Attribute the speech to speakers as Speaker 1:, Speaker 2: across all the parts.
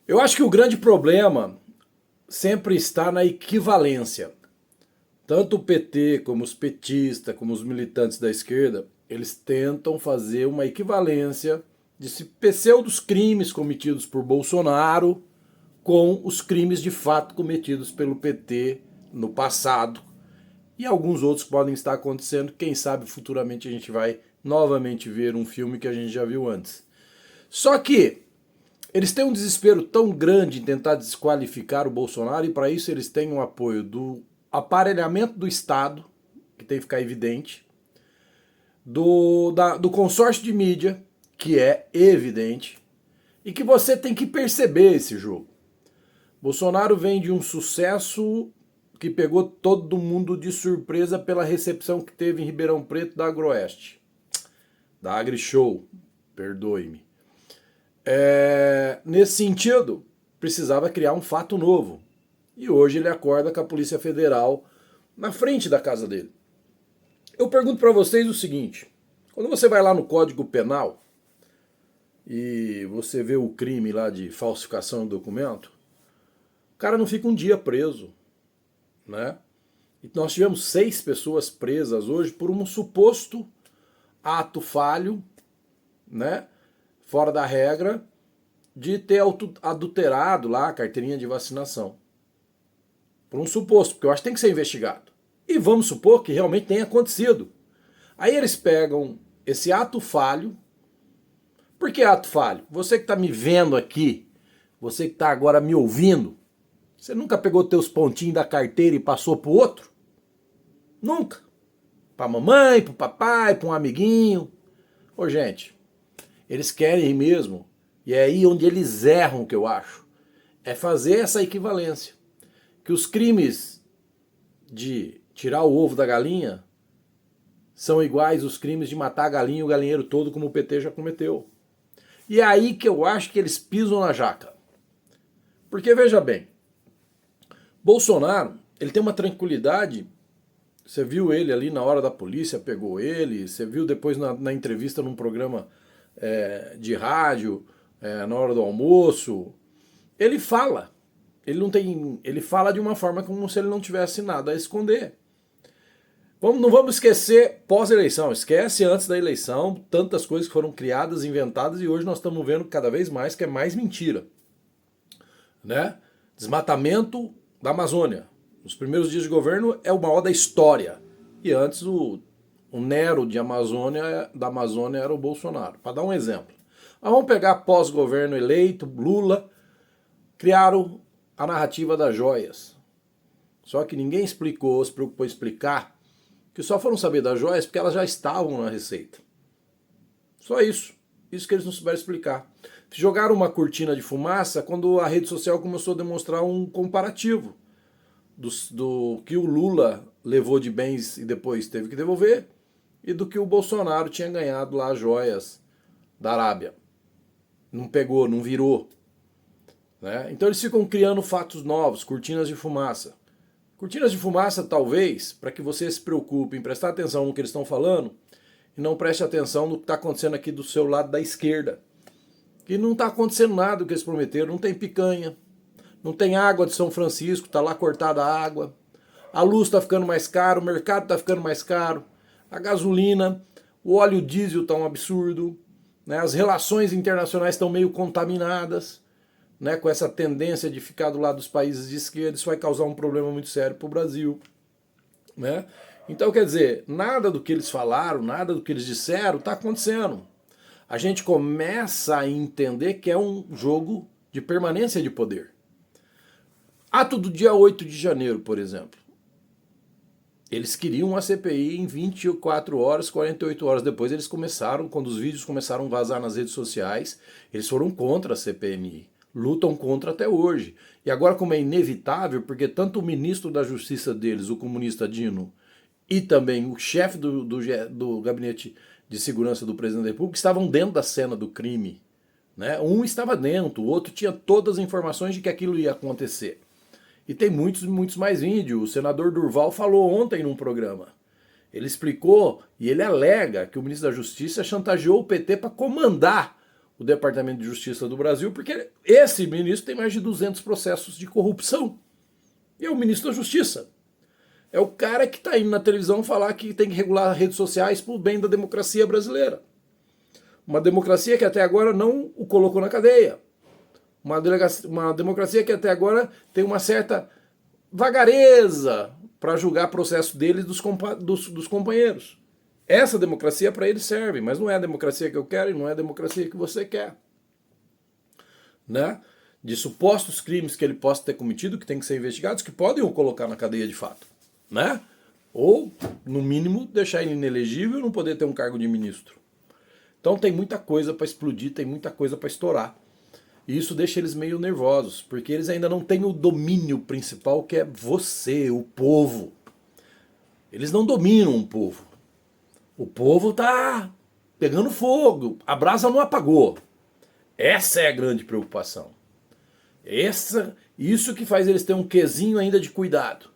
Speaker 1: Eu acho que o grande problema sempre está na equivalência. Tanto o PT, como os petistas, como os militantes da esquerda, eles tentam fazer uma equivalência de pseudos crimes cometidos por Bolsonaro com os crimes de fato cometidos pelo PT no passado e alguns outros que podem estar acontecendo. Quem sabe futuramente a gente vai novamente ver um filme que a gente já viu antes. Só que eles têm um desespero tão grande em tentar desqualificar o Bolsonaro, e para isso eles têm o apoio do aparelhamento do Estado, que tem que ficar evidente, do consórcio de mídia, que é evidente, e que você tem que perceber esse jogo. Bolsonaro vem de um sucesso que pegou todo mundo de surpresa pela recepção que teve em Ribeirão Preto da Agroeste, da AgriShow, perdoe-me. Nesse sentido, precisava criar um fato novo. E hoje ele acorda com a Polícia Federal na frente da casa dele. Eu pergunto para vocês o seguinte: quando você vai lá no Código Penal e você vê o crime lá de falsificação do documento, o cara não fica um dia preso, né? E nós tivemos 6 pessoas presas hoje por um suposto ato falho, né? Fora da regra, de ter adulterado lá a carteirinha de vacinação. Por um suposto, porque eu acho que tem que ser investigado. E vamos supor que realmente tenha acontecido. Aí eles pegam esse ato falho. Por que ato falho? Você que está me vendo aqui, você que está agora me ouvindo, você nunca pegou teus pontinhos da carteira e passou pro outro? Nunca. Pra mamãe, pro papai, pra um amiguinho. Ô, gente, eles querem mesmo, e é aí onde eles erram, que eu acho, é fazer essa equivalência. Que os crimes de tirar o ovo da galinha são iguais aos crimes de matar a galinha e o galinheiro todo, como o PT já cometeu. E é aí que eu acho que eles pisam na jaca. Porque, veja bem, Bolsonaro, ele tem uma tranquilidade. Você viu ele ali na hora da polícia, pegou ele, você viu depois na entrevista num programa de rádio, na hora do almoço. Ele fala. Ele fala de uma forma como se ele não tivesse nada a esconder. Não vamos esquecer pós-eleição, esquece antes da eleição, tantas coisas que foram criadas, inventadas, e hoje nós estamos vendo cada vez mais que é mais mentira. Né? Desmatamento da Amazônia. Nos primeiros dias de governo é o maior da história. E antes o Nero da Amazônia era o Bolsonaro. Para dar um exemplo. Mas vamos pegar pós-governo eleito, Lula, criaram a narrativa das joias. Só que ninguém se preocupou em explicar que só foram saber das joias porque elas já estavam na receita. Só isso. Isso que eles não souberam explicar. Jogaram uma cortina de fumaça quando a rede social começou a demonstrar um comparativo do que o Lula levou de bens e depois teve que devolver e do que o Bolsonaro tinha ganhado lá as joias da Arábia. Não pegou, não virou. Né? Então eles ficam criando fatos novos, cortinas de fumaça. Cortinas de fumaça, talvez, para que você se preocupe em prestar atenção no que eles estão falando e não preste atenção no que está acontecendo aqui do seu lado da esquerda. Que não está acontecendo nada do que eles prometeram. Não tem picanha, não tem água de São Francisco, está lá cortada a água. A luz está ficando mais caro, o mercado está ficando mais caro. A gasolina, o óleo diesel está um absurdo. Né? As relações internacionais estão meio contaminadas. Né, com essa tendência de ficar do lado dos países de esquerda, isso vai causar um problema muito sério para o Brasil. Né? Então, quer dizer, nada do que eles falaram, nada do que eles disseram está acontecendo. A gente começa a entender que é um jogo de permanência de poder. Ato do dia 8 de janeiro, por exemplo. Eles queriam uma CPI em 24 horas, 48 horas depois eles começaram, quando os vídeos começaram a vazar nas redes sociais, eles foram contra a CPMI. Lutam contra até hoje. E agora, como é inevitável, porque tanto o ministro da Justiça deles, o comunista Dino, e também o chefe do Gabinete de Segurança do Presidente da República estavam dentro da cena do crime. Né? Um estava dentro, o outro tinha todas as informações de que aquilo ia acontecer. E tem muitos mais vídeos. O senador Durval falou ontem num programa. Ele explicou e ele alega que o ministro da Justiça chantageou o PT para comandar o Departamento de Justiça do Brasil, porque esse ministro tem mais de 200 processos de corrupção. E é o ministro da Justiça. É o cara que está indo na televisão falar que tem que regular redes sociais para o bem da democracia brasileira. Uma democracia que até agora não o colocou na cadeia. Uma democracia que até agora tem uma certa vagareza para julgar processo deles dos companheiros. Essa democracia para eles serve, mas não é a democracia que eu quero e não é a democracia que você quer. Né? De supostos crimes que ele possa ter cometido, que tem que ser investigados, que podem o colocar na cadeia de fato. Né? Ou, no mínimo, deixar ele inelegível e não poder ter um cargo de ministro. Então tem muita coisa para explodir, tem muita coisa para estourar. E isso deixa eles meio nervosos, porque eles ainda não têm o domínio principal, que é você, o povo. Eles não dominam o povo. O povo tá pegando fogo, a brasa não apagou. Essa é a grande preocupação. Isso que faz eles terem um quesinho ainda de cuidado.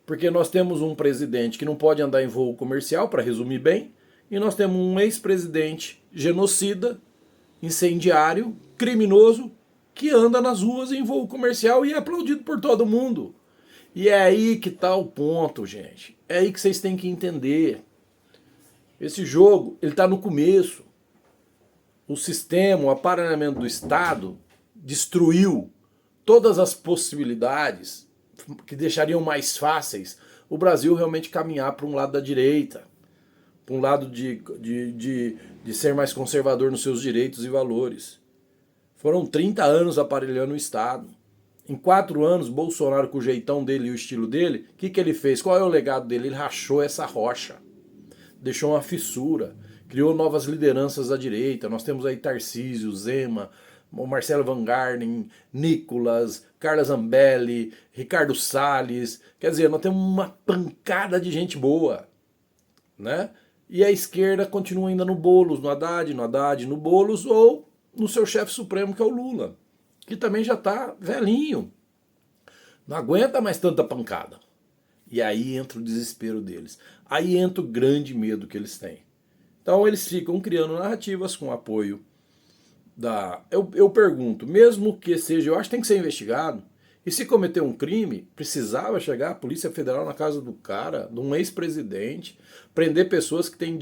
Speaker 1: Porque nós temos um presidente que não pode andar em voo comercial, para resumir bem, e nós temos um ex-presidente genocida, incendiário, criminoso, que anda nas ruas em voo comercial e é aplaudido por todo mundo. E é aí que está o ponto, gente. É aí que vocês têm que entender. Esse jogo, ele está no começo. O sistema, o aparelhamento do Estado destruiu todas as possibilidades que deixariam mais fáceis o Brasil realmente caminhar para um lado da direita, para um lado de ser mais conservador nos seus direitos e valores. Foram 30 anos aparelhando o Estado. Em 4 anos, Bolsonaro, com o jeitão dele e o estilo dele, o que ele fez? Qual é o legado dele? Ele rachou essa rocha, deixou uma fissura, criou novas lideranças à direita. Nós temos aí Tarcísio, Zema, o Marcelo Van Garden, Nicolas, Carla Zambelli, Ricardo Salles. Quer dizer, nós temos uma pancada de gente boa, né? E a esquerda continua ainda no Boulos, no Haddad, no Boulos, ou no seu chefe supremo, que é o Lula, que também já está velhinho. Não aguenta mais tanta pancada. E aí entra o desespero deles. Aí entra o grande medo que eles têm. Então eles ficam criando narrativas com apoio da... Eu pergunto, mesmo que seja, eu acho que tem que ser investigado, e se cometer um crime, precisava chegar a Polícia Federal na casa do cara, de um ex-presidente, prender pessoas que têm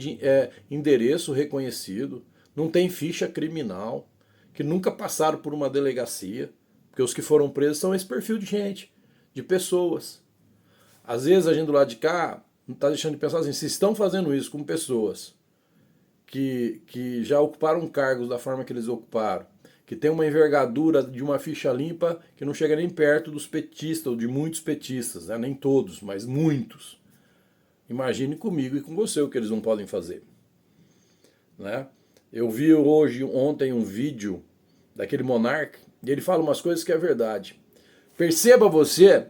Speaker 1: endereço reconhecido, não tem ficha criminal, que nunca passaram por uma delegacia, porque os que foram presos são esse perfil de gente, de pessoas. Às vezes a gente do lado de cá não está deixando de pensar assim, se estão fazendo isso com pessoas que já ocuparam cargos da forma que eles ocuparam, que tem uma envergadura de uma ficha limpa que não chega nem perto dos petistas, ou de muitos petistas, né? Nem todos, mas muitos. Imagine comigo e com você o que eles não podem fazer. Né? Eu vi ontem um vídeo daquele monarca, e ele fala umas coisas que é verdade. Perceba você,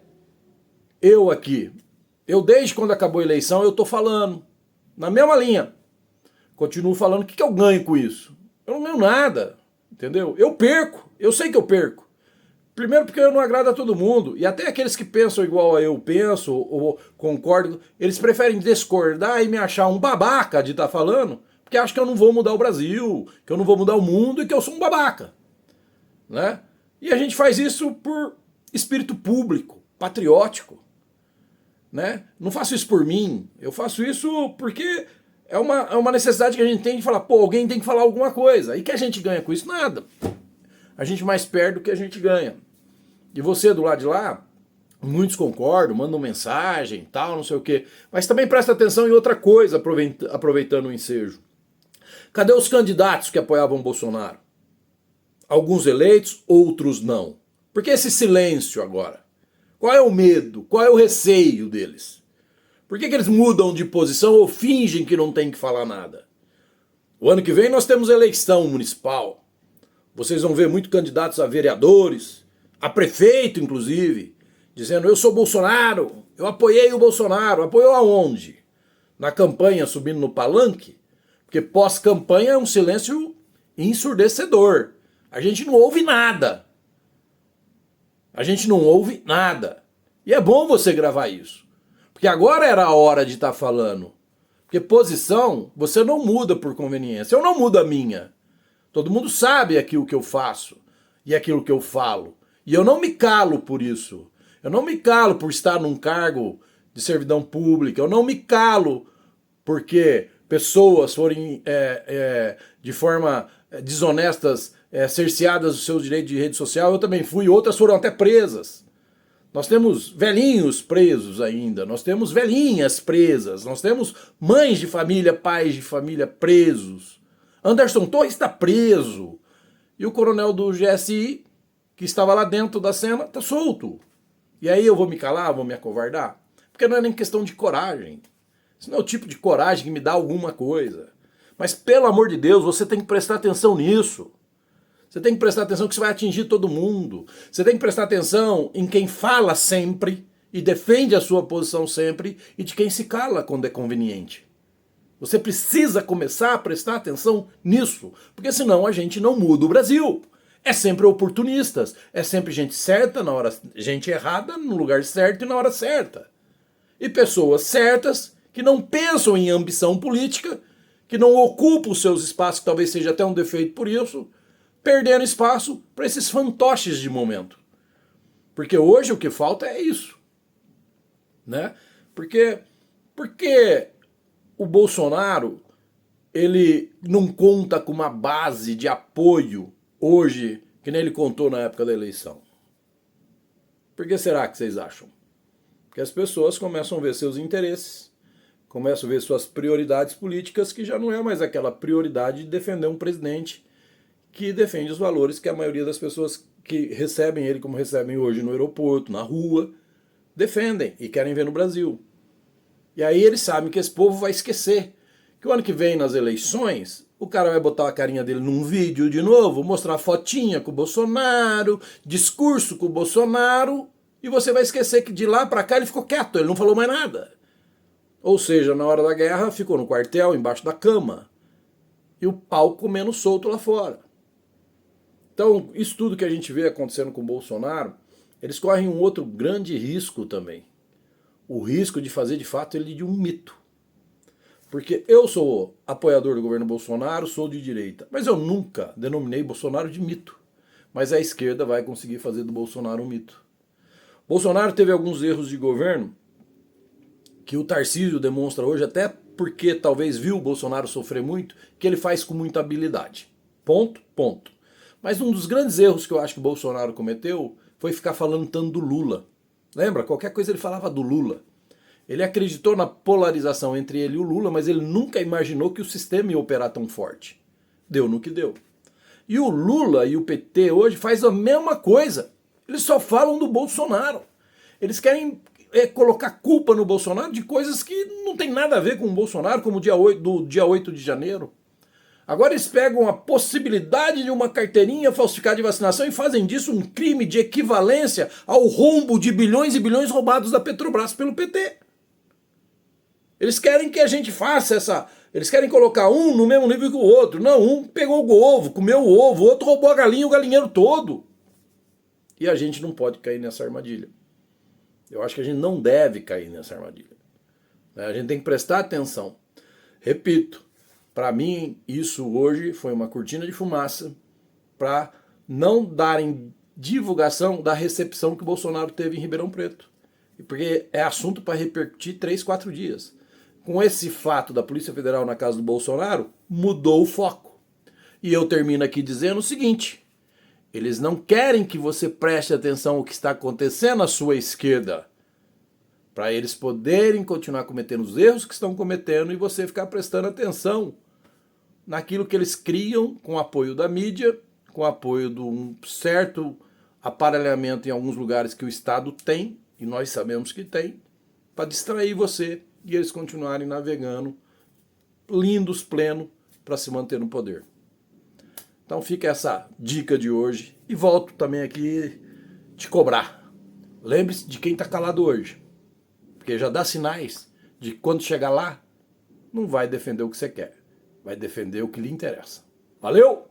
Speaker 1: eu aqui, eu desde quando acabou a eleição, eu estou falando, na mesma linha. Continuo falando, o que eu ganho com isso? Eu não ganho nada, entendeu? Eu perco, eu sei que eu perco. Primeiro porque eu não agrado a todo mundo, e até aqueles que pensam igual a eu penso, ou concordam, eles preferem discordar e me achar um babaca de estar falando, porque acham que eu não vou mudar o Brasil, que eu não vou mudar o mundo e que eu sou um babaca. Né? E a gente faz isso por espírito público, patriótico. Né? Não faço isso por mim, eu faço isso porque é uma necessidade que a gente tem de falar, pô, alguém tem que falar alguma coisa. E que a gente ganha com isso? Nada. A gente mais perde do que a gente ganha. E você do lado de lá, muitos concordam, mandam mensagem, tal, não sei o quê. Mas também presta atenção em outra coisa, aproveitando o ensejo. Cadê os candidatos que apoiavam Bolsonaro? Alguns eleitos, outros não. Por que esse silêncio agora? Qual é o medo? Qual é o receio deles? Por que eles mudam de posição ou fingem que não tem que falar nada? O ano que vem nós temos eleição municipal. Vocês vão ver muitos candidatos a vereadores, a prefeito inclusive, dizendo eu sou Bolsonaro, eu apoiei o Bolsonaro. Apoiou aonde? Na campanha, subindo no palanque? Porque pós-campanha é um silêncio ensurdecedor. A gente não ouve nada. A gente não ouve nada. E é bom você gravar isso. Porque agora era a hora de estar falando. Porque posição, você não muda por conveniência. Eu não mudo a minha. Todo mundo sabe aquilo que eu faço e aquilo que eu falo. E eu não me calo por isso. Eu não me calo por estar num cargo de servidão pública. Eu não me calo porque pessoas forem de forma desonestas cerceadas dos seus direitos de rede social. Eu também fui. Outras foram até presas. Nós temos velhinhos presos ainda, nós temos velhinhas presas, nós temos mães de família, pais de família presos. Anderson Torres está preso. E o coronel do GSI, que estava lá dentro da cena, está solto. E aí eu vou me calar, vou me acovardar? Porque não é nem questão de coragem. Isso não é o tipo de coragem que me dá alguma coisa. Mas pelo amor de Deus, você tem que prestar atenção nisso. Você tem que prestar atenção que isso vai atingir todo mundo. Você tem que prestar atenção em quem fala sempre e defende a sua posição sempre e de quem se cala quando é conveniente. Você precisa começar a prestar atenção nisso, porque senão a gente não muda o Brasil. É sempre oportunistas, é sempre gente certa na hora, gente errada no lugar certo e na hora certa. E pessoas certas que não pensam em ambição política, que não ocupam os seus espaços, que talvez seja até um defeito por isso, perdendo espaço para esses fantoches de momento. Porque hoje o que falta é isso. Né? Porque o Bolsonaro ele não conta com uma base de apoio hoje, que nem ele contou na época da eleição. Por que será que vocês acham? Porque as pessoas começam a ver seus interesses, começam a ver suas prioridades políticas, que já não é mais aquela prioridade de defender um presidente que defende os valores que a maioria das pessoas que recebem ele, como recebem hoje no aeroporto, na rua, defendem e querem ver no Brasil. E aí eles sabem que esse povo vai esquecer que o ano que vem, nas eleições, o cara vai botar a carinha dele num vídeo de novo, mostrar fotinha com o Bolsonaro, discurso com o Bolsonaro, e você vai esquecer que de lá pra cá ele ficou quieto, ele não falou mais nada. Ou seja, na hora da guerra ficou no quartel, embaixo da cama, e o pau comendo solto lá fora. Então, isso tudo que a gente vê acontecendo com o Bolsonaro, eles correm um outro grande risco também. O risco de fazer de fato ele de um mito. Porque eu sou apoiador do governo Bolsonaro, sou de direita, mas eu nunca denominei Bolsonaro de mito. Mas a esquerda vai conseguir fazer do Bolsonaro um mito. Bolsonaro teve alguns erros de governo que o Tarcísio demonstra hoje, até porque talvez viu o Bolsonaro sofrer muito, que ele faz com muita habilidade. Ponto, ponto. Mas um dos grandes erros que eu acho que o Bolsonaro cometeu foi ficar falando tanto do Lula. Lembra? Qualquer coisa ele falava do Lula. Ele acreditou na polarização entre ele e o Lula, mas ele nunca imaginou que o sistema ia operar tão forte. Deu no que deu. E o Lula e o PT hoje fazem a mesma coisa. Eles só falam do Bolsonaro. Eles querem colocar culpa no Bolsonaro de coisas que não tem nada a ver com o Bolsonaro, como do dia 8 de janeiro. Agora eles pegam a possibilidade de uma carteirinha falsificada de vacinação e fazem disso um crime de equivalência ao rombo de bilhões e bilhões roubados da Petrobras pelo PT. Eles querem que a gente faça essa... Eles querem colocar um no mesmo nível que o outro. Não, um pegou o ovo, comeu o ovo, o outro roubou a galinha e o galinheiro todo. E a gente não pode cair nessa armadilha. Eu acho que a gente não deve cair nessa armadilha. A gente tem que prestar atenção. Repito. Para mim, isso hoje foi uma cortina de fumaça para não darem divulgação da recepção que o Bolsonaro teve em Ribeirão Preto. Porque é assunto para repercutir 3, 4 dias. Com esse fato da Polícia Federal na casa do Bolsonaro, mudou o foco. E eu termino aqui dizendo o seguinte: eles não querem que você preste atenção ao que está acontecendo à sua esquerda, para eles poderem continuar cometendo os erros que estão cometendo e você ficar prestando atenção naquilo que eles criam com o apoio da mídia, com o apoio de um certo aparelhamento em alguns lugares que o Estado tem, e nós sabemos que tem, para distrair você e eles continuarem navegando lindos, pleno, para se manter no poder. Então fica essa dica de hoje e volto também aqui te cobrar. Lembre-se de quem está calado hoje, porque já dá sinais de que quando chegar lá, não vai defender o que você quer. Vai defender o que lhe interessa. Valeu!